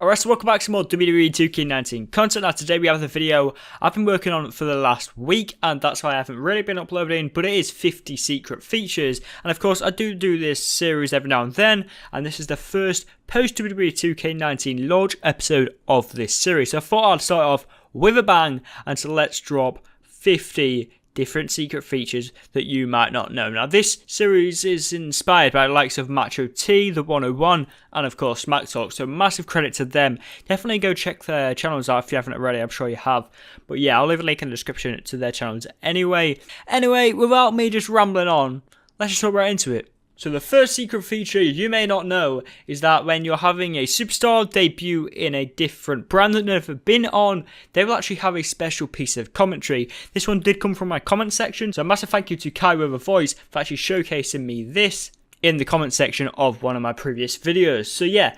Alright, so welcome back to more WWE 2K19 content. Now today we have the video I've been working on for the last week, and that's why I haven't really been uploading, but it is 50 secret features. And of course I do this series every now and then, and this is the first post WWE 2K19 launch episode of this series. So I thought I'd start off with a bang, and so let's drop 50 different secret features that you might not know. Now this series is inspired by the likes of Macho T, The 101, and of course Smack Talk, so massive credit to them. Definitely go check their channels out if you haven't already, I'm sure you have. But yeah, I'll leave a link in the description to their channels anyway. Anyway, without me just rambling on, let's just hop right into it. So the first secret feature you may not know is that when you're having a superstar debut in a different brand that they've never been on, they will actually have a special piece of commentary. This one did come from my comment section, so a massive thank you to Kai with a Voice for actually showcasing me this in the comment section of one of my previous videos. So yeah,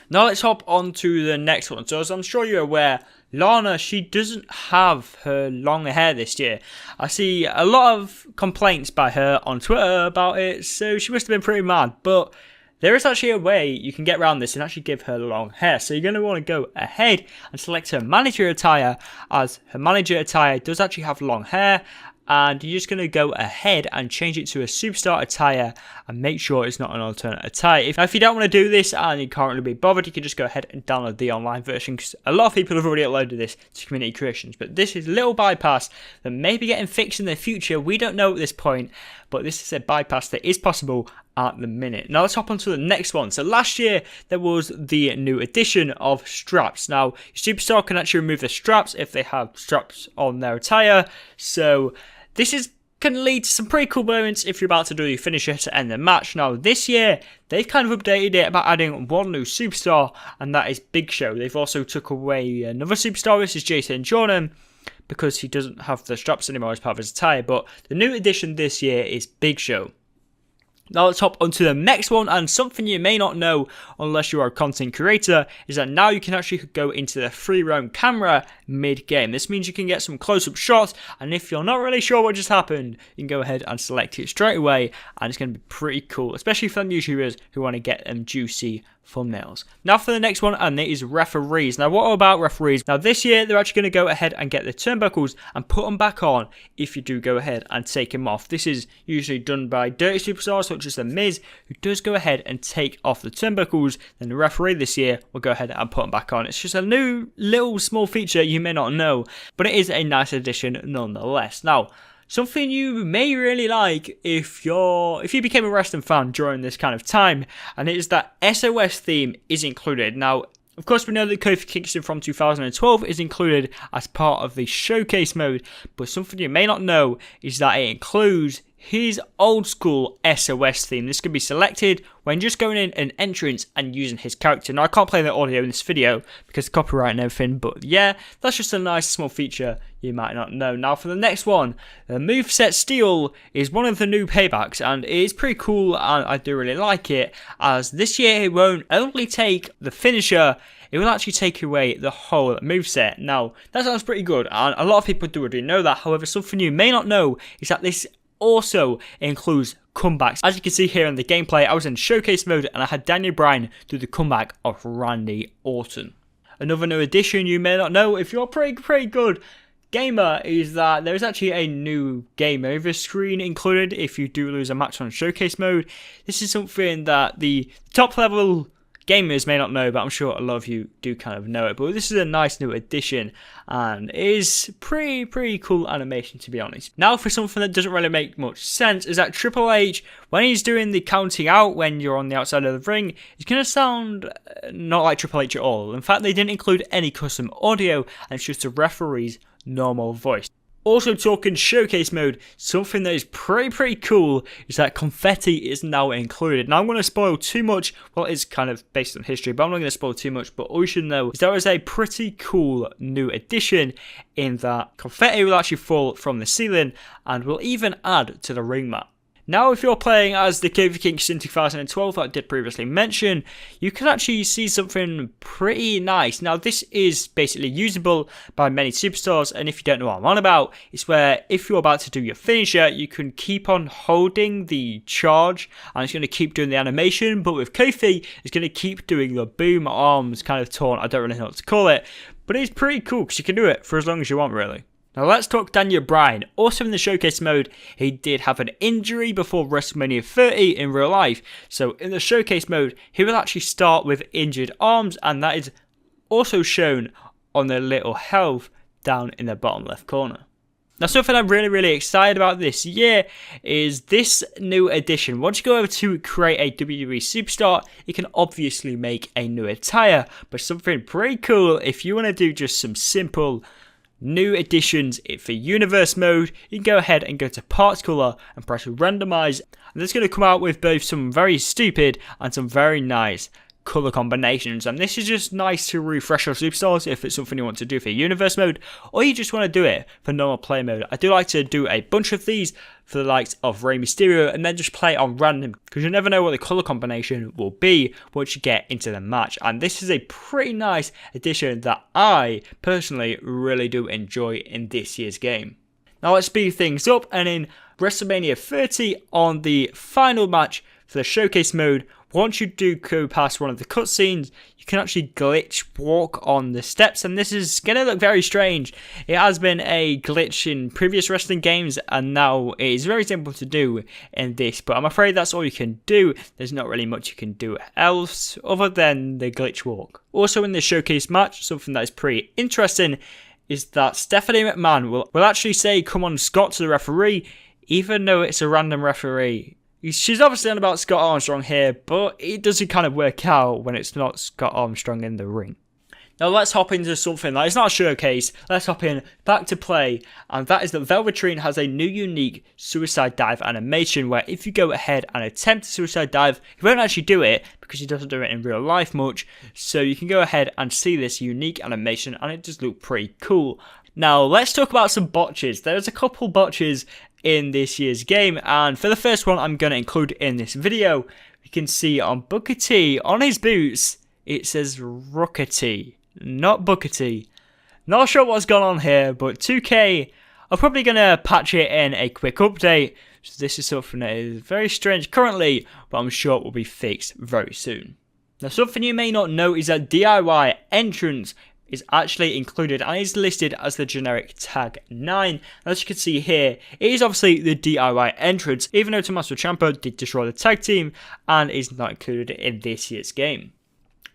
now let's hop on to the next one. So as I'm sure you're aware, Lana, she doesn't have her long hair this year. I see a lot of complaints by her on Twitter about it, so she must have been pretty mad. But there is actually a way you can get around this and actually give her long hair. So you're going to want to go ahead and select her manager attire, as her manager attire does actually have long hair. And you're just going to go ahead and change it to a superstar attire and make sure it's not an alternate attire. Now, if you don't want to do this and you can't really be bothered, you can just go ahead and download the online version, because a lot of people have already uploaded this to Community Creations. But this is a little bypass that may be getting fixed in the future. We don't know at this point, but this is a bypass that is possible at the minute. Now let's hop on to the next one. So last year there was the new addition of straps. Now your superstar can actually remove the straps if they have straps on their attire. So this can lead to some pretty cool moments if you're about to do your finisher to end the match. Now this year they've kind of updated it by adding one new superstar, and that is Big Show. They've also took away another superstar. This is Jason Jordan, because he doesn't have the straps anymore as part of his attire. But the new addition this year is Big Show. Now let's hop onto the next one, and something you may not know unless you are a content creator is that now you can actually go into the free roam camera mid-game. This means you can get some close-up shots, and if you're not really sure what just happened, you can go ahead and select it straight away, and it's going to be pretty cool, especially for them YouTubers who want to get them juicy thumbnails. Now for the next one, and it is referees. Now what about referees? Now this year they're actually going to go ahead and get the turnbuckles and put them back on if you do go ahead and take them off. This is usually done by dirty superstars such as The Miz, who does go ahead and take off the turnbuckles. Then the referee this year will go ahead and put them back on. It's just a new little small feature you may not know, but it is a nice addition nonetheless. Now something you may really like if you became a wrestling fan during this kind of time, and it is that SOS theme is included. Now, of course, we know that Kofi Kingston from 2012 is included as part of the showcase mode, but something you may not know is that it includes his old school SOS theme. This can be selected when just going in an entrance and using his character. Now I can't play the audio in this video because of copyright and everything, but yeah, that's just a nice small feature you might not know. Now for the next one, the moveset steal is one of the new paybacks, and it is pretty cool, and I do really like it, as this year it won't only take the finisher, it will actually take away the whole moveset. Now that sounds pretty good, and a lot of people do already know that. However, something you may not know is that this also includes comebacks. As you can see here in the gameplay, I was in showcase mode and I had Daniel Bryan do the comeback of Randy Orton. Another new addition you may not know if you're a pretty good gamer is that there is actually a new game over screen included if you do lose a match on showcase mode. This is something that the top level gamers may not know, but I'm sure a lot of you do kind of know it. But this is a nice new addition, and it is pretty cool animation, to be honest. Now for something that doesn't really make much sense is that Triple H, when he's doing the counting out when you're on the outside of the ring, it's going to sound not like Triple H at all. In fact, they didn't include any custom audio, and it's just a referee's normal voice. Also talking showcase mode, something that is pretty cool is that confetti is now included. Now I'm going to spoil too much, well it's kind of based on history, but I'm not going to spoil too much, but all you should know is there is a pretty cool new addition in that confetti will actually fall from the ceiling and will even add to the ring mat. Now, if you're playing as the Kofi Kingston 2012 that I did previously mention, you can actually see something pretty nice. Now, this is basically usable by many superstars, and if you don't know what I'm on about, it's where if you're about to do your finisher, you can keep on holding the charge, and it's going to keep doing the animation, but with Kofi, it's going to keep doing the boom arms kind of taunt. I don't really know what to call it, but it's pretty cool because you can do it for as long as you want, really. Now let's talk Daniel Bryan. Also in the showcase mode, he did have an injury before WrestleMania 30 in real life. So in the showcase mode, he will actually start with injured arms, and that is also shown on the little health down in the bottom left corner. Now something I'm really excited about this year is this new addition. Once you go over to create a WWE Superstar, you can obviously make a new attire, but something pretty cool if you want to do just some simple new additions for universe mode, you can go ahead and go to parts color and press randomize, and it's going to come out with both some very stupid and some very nice color combinations. And this is just nice to refresh your superstars if it's something you want to do for universe mode, or you just want to do it for normal play mode. I do like to do a bunch of these for the likes of Rey Mysterio and then just play it on random, because you never know what the color combination will be once you get into the match. And this is a pretty nice addition that I personally really do enjoy in this year's game. Now let's speed things up, and in WrestleMania 30 on the final match for the showcase mode, once you do go past one of the cutscenes, you can actually glitch walk on the steps, and this is going to look very strange. It has been a glitch in previous wrestling games, and now it is very simple to do in this, but I'm afraid that's all you can do. There's not really much you can do else other than the glitch walk. Also in the showcase match, something that is pretty interesting is that Stephanie McMahon will actually say, "Come on, Scott," to the referee, even though it's a random referee. She's obviously on about Scott Armstrong here, but it doesn't kind of work out when it's not Scott Armstrong in the ring. Now let's hop into something that is not a showcase. Let's hop in back to play, and that is that Velveteen has a new unique suicide dive animation where if you go ahead and attempt a suicide dive, he won't actually do it because he doesn't do it in real life much. So you can go ahead and see this unique animation, and it does look pretty cool. Now let's talk about some botches. There's a couple botches in this year's game, and for the first one I'm going to include in this video, you can see on Booker T, on his boots, it says Rooker T, not Booker T. Not sure what's gone on here, but 2K are probably going to patch it in a quick update, so this is something that is very strange currently, but I'm sure it will be fixed very soon. Now something you may not know is that DIY entrance is actually included and is listed as the generic tag 9. As you can see here, it is obviously the DIY entrance, even though Tommaso Ciampa did destroy the tag team and is not included in this year's game.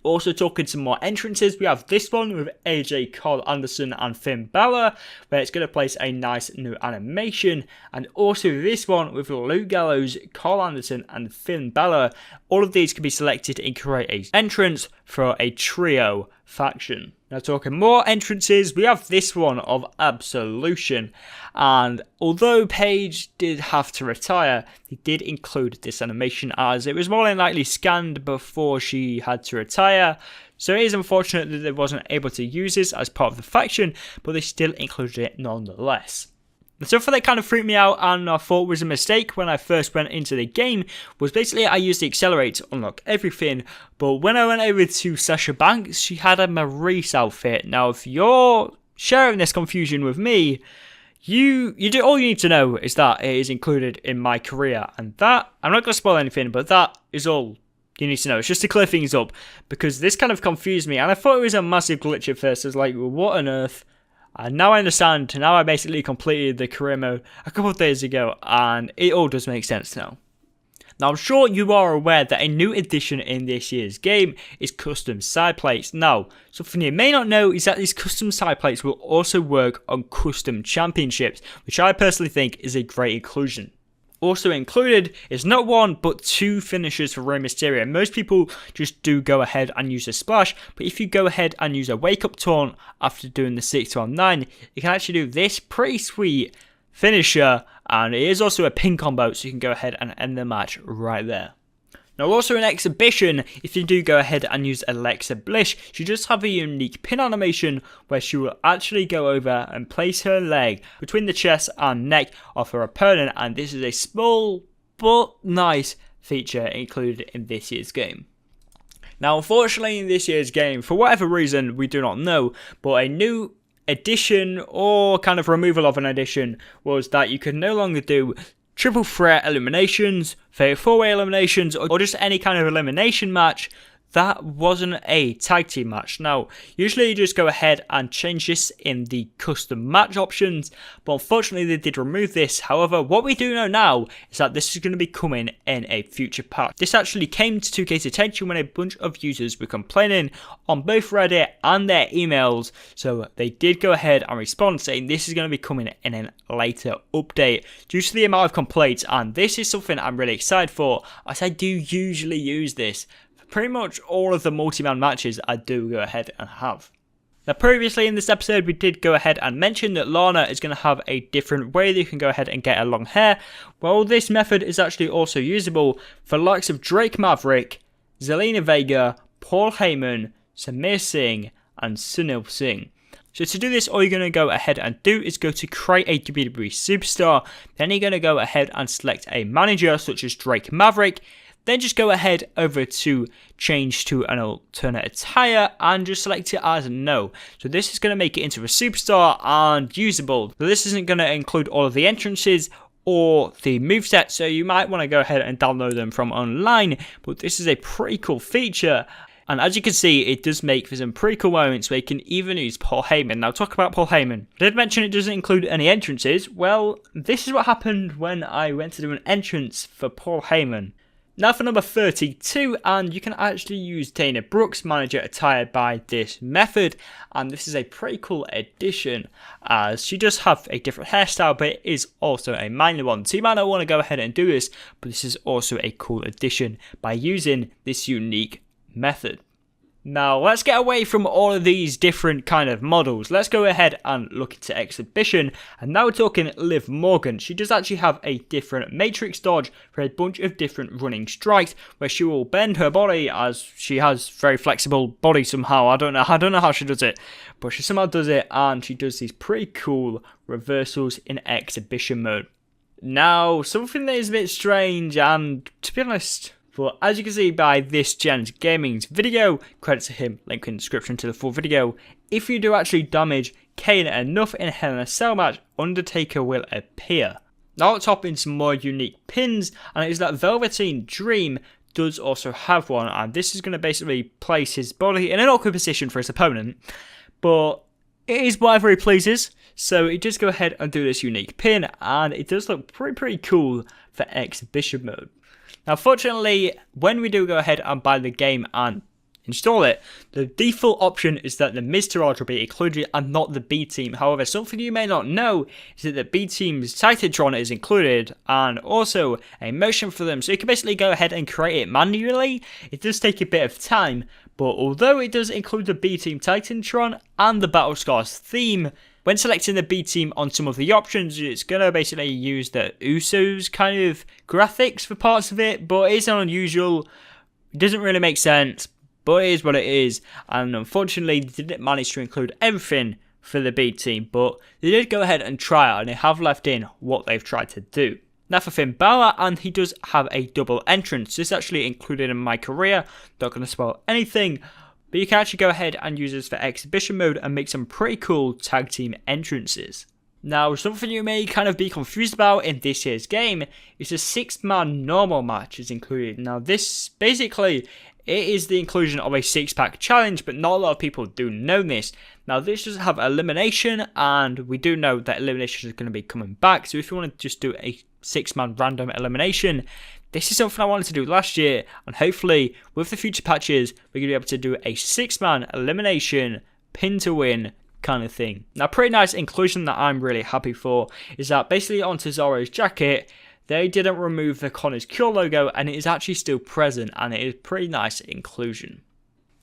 Also talking some more entrances, we have this one with AJ, Carl Anderson and Finn Balor, where it's going to place a nice new animation, and also this one with Luke Gallows, Carl Anderson and Finn Balor. All of these can be selected and create an entrance for a trio faction. Now talking more entrances, we have this one of Absolution, and although Paige did have to retire, he did include this animation as it was more than likely scanned before she had to retire, so it is unfortunate that they wasn't able to use this as part of the faction, but they still included it nonetheless. The stuff that kind of freaked me out and I thought was a mistake when I first went into the game was basically I used the accelerate to unlock everything, but when I went over to Sasha Banks, she had a Maurice outfit. Now if you're sharing this confusion with me, you do, all you need to know is that it is included in my career, and that, I'm not going to spoil anything, but that is all you need to know. It's just to clear things up, because this kind of confused me and I thought it was a massive glitch at first. I was like, well, what on earth? And now I understand. Now I basically completed the career mode a couple of days ago, and it all does make sense now. Now I'm sure you are aware that a new addition in this year's game is custom side plates. Now, something you may not know is that these custom side plates will also work on custom championships, which I personally think is a great inclusion. Also included is not one but 2 finishers for Rey Mysterio. Most people just do go ahead and use a splash, but if you go ahead and use a wake up taunt after doing the 6-1-9, you can actually do this pretty sweet finisher, and it is also a pin combo, so you can go ahead and end the match right there. Now also in Exhibition, if you do go ahead and use Alexa Bliss, she does have a unique pin animation where she will actually go over and place her leg between the chest and neck of her opponent, and this is a small but nice feature included in this year's game. Now, unfortunately, in this year's game, for whatever reason, we do not know, but a new addition or kind of removal of an addition was that you could no longer do triple threat eliminations, fatal 4-way eliminations, or just any kind of elimination match that wasn't a tag team match. Now, usually you just go ahead and change this in the custom match options, but unfortunately they did remove this. However, what we do know now is that this is going to be coming in a future patch. This actually came to 2K's attention when a bunch of users were complaining on both Reddit and their emails, so they did go ahead and respond saying this is going to be coming in a later update due to the amount of complaints, and this is something I'm really excited for, as I do usually use this pretty much all of the multi-man matches I do go ahead and have. Now, previously in this episode, we did go ahead and mention that Lana is going to have a different way that you can go ahead and get a long hair. Well, this method is actually also usable for the likes of Drake Maverick, Zelina Vega, Paul Heyman, Samir Singh, and Sunil Singh. So to do this, all you're going to go ahead and do is go to create a WWE Superstar. Then you're going to go ahead and select a manager such as Drake Maverick. Then just go ahead over to change to an alternate attire and just select it as no. So this is going to make it into a superstar and usable. So this isn't going to include all of the entrances or the moveset, so you might want to go ahead and download them from online. But this is a pretty cool feature. And as you can see, it does make for some pretty cool moments where you can even use Paul Heyman. Now, talk about Paul Heyman. I did mention it doesn't include any entrances. Well, this is what happened when I went to do an entrance for Paul Heyman. Now for number 32, and you can actually use Dana Brooks manager attire by this method, and this is a pretty cool addition as she does have a different hairstyle, but it is also a minor one, so you might not want to go ahead and do this, but this is also a cool addition by using this unique method. Now, let's get away from all of these different kind of models. Let's go ahead and look into Exhibition. And now we're talking Liv Morgan. She does actually have a different matrix dodge for a bunch of different running strikes, where she will bend her body as she has very flexible body somehow. I don't know how she does it, but she somehow does it, and she does these pretty cool reversals in Exhibition mode. Now, something that is a bit strange, and to be honest, but as you can see by this Gen's Gaming's video, credit to him, link in the description to the full video, if you do actually damage Kane enough in a Hell in a Cell match, Undertaker will appear. Now let's hop in some more unique pins, and it is that Velveteen Dream does also have one, and this is going to basically place his body in an awkward position for his opponent, but it is whatever he pleases, so he does go ahead and do this unique pin, and it does look pretty cool for Exhibition mode. Now, fortunately, when we do go ahead and buy the game and install it, the default option is that the Miz Taraj will be included and not the B Team. However, something you may not know is that the B Team's Titantron is included and also a motion for them. So you can basically go ahead and create it manually. It does take a bit of time, but although it does include the B Team Titantron and the Battle Scars theme, when selecting the B Team on some of the options, it's going to basically use the Usos kind of graphics for parts of it, but it's unusual. It doesn't really make sense, but it is what it is, and unfortunately they didn't manage to include everything for the B Team, but they did go ahead and try it, and they have left in what they've tried to do. Now for Finn Balor, and he does have a double entrance. This actually included in my career, not going to spoil anything, but you can actually go ahead and use this for Exhibition mode and make some pretty cool tag team entrances. Now, something you may kind of be confused about in this year's game is a 6-man normal match is included. Now, this basically, it is the inclusion of a 6-pack challenge, but not a lot of people do know this. Now, this does have elimination, and we do know that elimination is going to be coming back. So if you want to just do a 6-man random elimination, this is something I wanted to do last year, and hopefully with the future patches, we're going to be able to do a 6-man elimination, pin to win kind of thing. Now, pretty nice inclusion that I'm really happy for is that basically on Cesaro's jacket, they didn't remove the Connor's Cure logo, and it is actually still present, and it is pretty nice inclusion.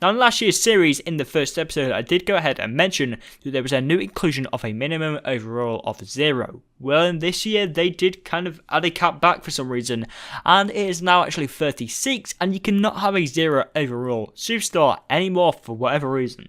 Now, in last year's series, in the first episode, I did go ahead and mention that there was a new inclusion of a minimum overall of 0. Well, in this year, they did kind of add a cap back for some reason, and it is now actually 36, and you cannot have a 0 overall superstar anymore for whatever reason.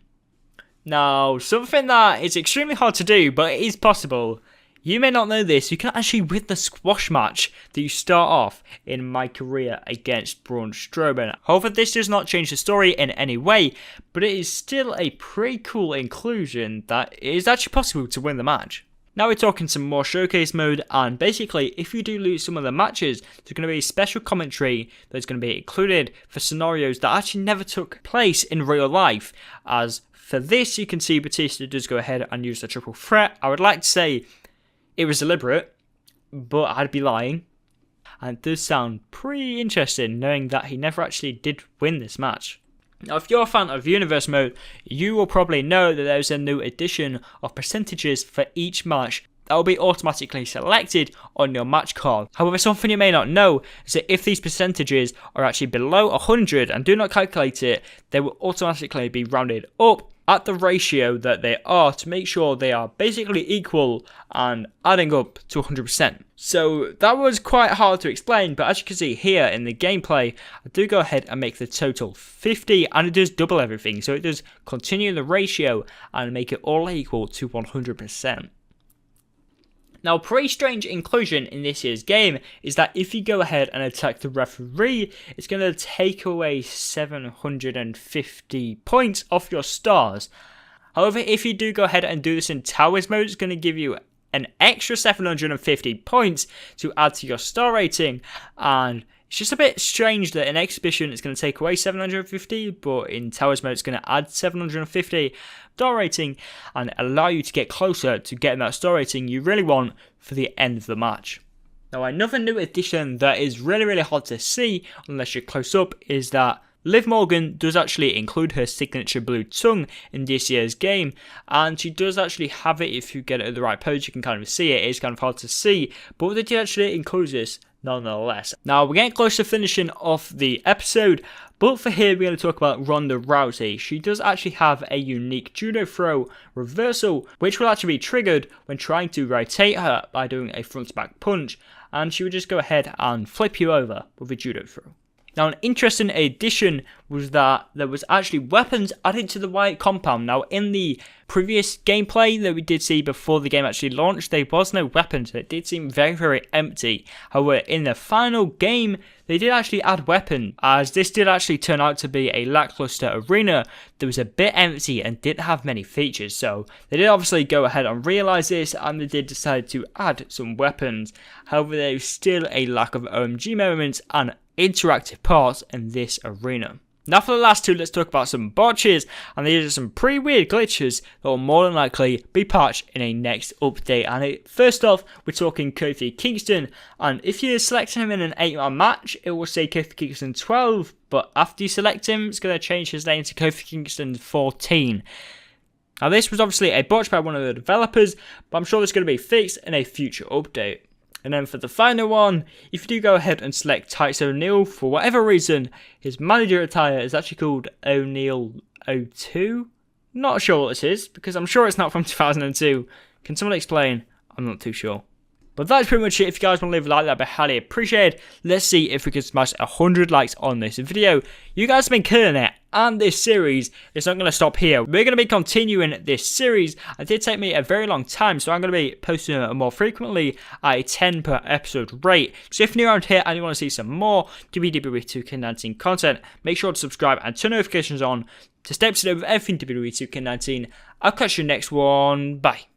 Now, something that is extremely hard to do, but it is possible, You may not know this, you can actually win the squash match that you start off in my career against Braun Strowman. However, this does not change the story in any way, but it is still a pretty cool inclusion that it is actually possible to win the match. Now we're talking some more showcase mode, and basically if you do lose some of the matches, there's going to be a special commentary that's going to be included for scenarios that actually never took place in real life. As for this, you can see Batista does go ahead and use the triple threat. I would like to say it was deliberate, but I'd be lying. And it does sound pretty interesting knowing that he never actually did win this match. Now, if you're a fan of Universe Mode, you will probably know that there's a new addition of percentages for each match that will be automatically selected on your match card. However, something you may not know is that if these percentages are actually below 100 and do not calculate it, they will automatically be rounded up at the ratio that they are to make sure they are basically equal and adding up to 100%. So that was quite hard to explain, but as you can see here in the gameplay, I do go ahead and make the total 50, and it does double everything. So it does continue the ratio and make it all equal to 100%. Now, a pretty strange inclusion in this year's game is that if you go ahead and attack the referee, it's going to take away 750 points off your stars. However, if you do go ahead and do this in Towers mode, it's going to give you an extra 750 points to add to your star rating, and it's just a bit strange that in Exhibition it's going to take away 750, but in Towers mode it's going to add 750 star rating and allow you to get closer to getting that star rating you really want for the end of the match. Now, another new addition that is really hard to see unless you're close up is that Liv Morgan does actually include her signature blue tongue in this year's game, and she does actually have it. If you get it at the right pose, you can kind of see it. It's kind of hard to see, but they did actually include this nonetheless. Now, we're getting close to finishing off the episode, but for here we're going to talk about Ronda Rousey. She does actually have a unique judo throw reversal, which will actually be triggered when trying to rotate her by doing a front to back punch, and she would just go ahead and flip you over with a judo throw. Now, an interesting addition was that there was actually weapons added to the Wyatt compound. Now, in the previous gameplay that we did see before the game actually launched, there was no weapons. It did seem very empty. However, in the final game, they did actually add weapons, as this did actually turn out to be a lackluster arena that was a bit empty and didn't have many features. So they did obviously go ahead and realise this, and they did decide to add some weapons. However, there is still a lack of OMG moments and interactive parts in this arena. Now, for the last two, let's talk about some botches, and these are some pretty weird glitches that will more than likely be patched in a next update. And first off, we're talking Kofi Kingston, and if you select him in an 8-man match, it will say Kofi Kingston 12, but after you select him, it's going to change his name to Kofi Kingston 14. Now, this was obviously a botch by one of the developers, but I'm sure it's going to be fixed in a future update. And then for the final one, if you do go ahead and select Titus O'Neil, for whatever reason, his manager attire is actually called O'Neil 02. Not sure what this is, because I'm sure it's not from 2002. Can someone explain? I'm not too sure. But that's pretty much it. If you guys want to leave a like, that'd be highly appreciated. Let's see if we can smash 100 likes on this video. You guys have been killing it, and this series is not going to stop here. We're going to be continuing this series. It did take me a very long time, so I'm going to be posting it more frequently at a 10 per episode rate. So if you're new around here and you want to see some more WWE 2K19 content, make sure to subscribe and turn notifications on to stay up to date with everything WWE 2K19. I'll catch you next one. Bye.